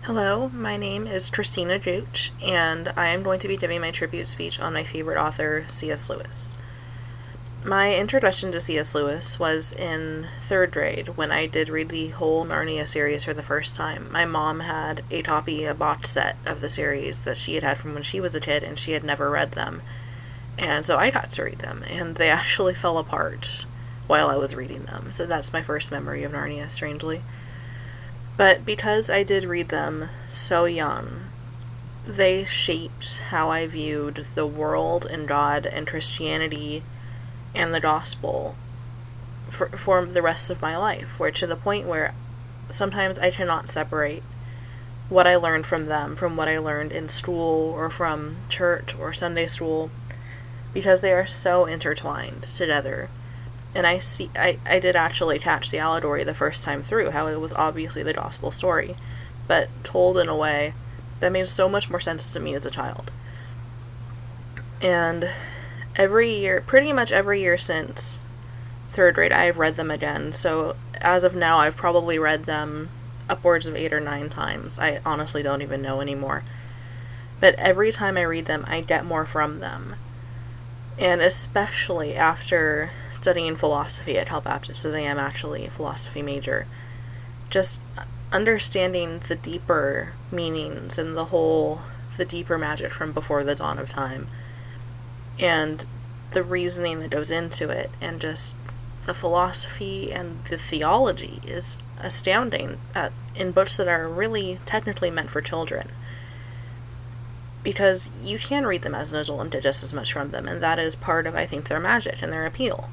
Hello, my name is Christina Gooch, and I am going to be giving my tribute speech on my favorite author, C.S. Lewis. My introduction to C.S. Lewis was in third grade when I did read the whole Narnia series for the first time. My mom had a box set of the series that she had had from when she was a kid, and she had never read them. And so I got to read them, and they actually fell apart while I was reading them. So that's my first memory of Narnia, strangely. But because I did read them so young, they shaped how I viewed the world and God and Christianity and the gospel for the rest of my life, where to the point where sometimes I cannot separate what I learned from them from what I learned in school or from church or Sunday school, because they are so intertwined together. And I did actually catch the allegory the first time through, how it was obviously the gospel story, but told in a way that made so much more sense to me as a child. And pretty much every year since third grade, I've read them again. So as of now, I've probably read them upwards of 8 or 9 times. I honestly don't even know anymore. But every time I read them, I get more from them. And especially after studying philosophy at Cal Baptist, as I am actually a philosophy major, just understanding the deeper meanings and the deeper magic from before the dawn of time, and the reasoning that goes into it, and just the philosophy and the theology is astounding in books that are really technically meant for children. Because you can read them as an adult and get just as much from them, and that is part of, I think, their magic and their appeal.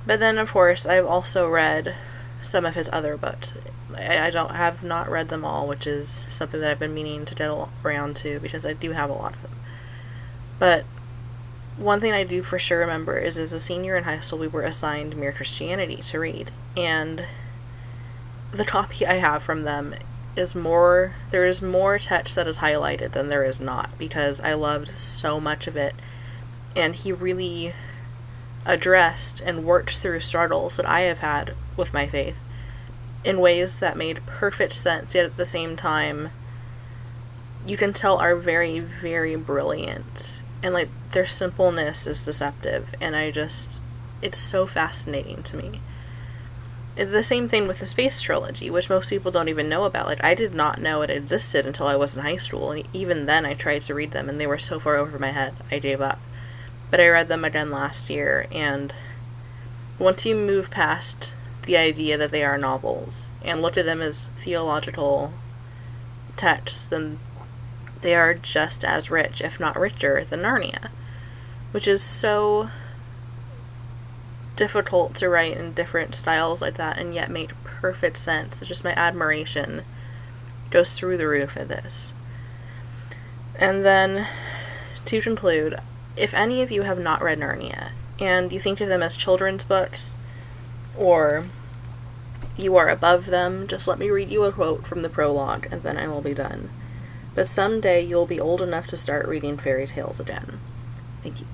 But then, of course, I've also read some of his other books. I have not read them all, which is something that I've been meaning to get around to, because I do have a lot of them. But one thing I do for sure remember is as a senior in high school, we were assigned Mere Christianity to read, and the copy I have from them there is more text that is highlighted than there is not, because I loved so much of it, and he really addressed and worked through struggles that I have had with my faith in ways that made perfect sense, yet at the same time you can tell are very, very brilliant, and their simpleness is deceptive, and it's so fascinating to me. The same thing with the Space Trilogy, which most people don't even know about. I did not know it existed until I was in high school, and even then I tried to read them, and they were so far over my head, I gave up. But I read them again last year, and once you move past the idea that they are novels, and look at them as theological texts, then they are just as rich, if not richer, than Narnia, which is so difficult to write in different styles like that, and yet made perfect sense. Just my admiration goes through the roof at this. And then, to conclude, if any of you have not read Narnia, and you think of them as children's books, or you are above them, just let me read you a quote from the prologue, and then I will be done. But someday you'll be old enough to start reading fairy tales again. Thank you.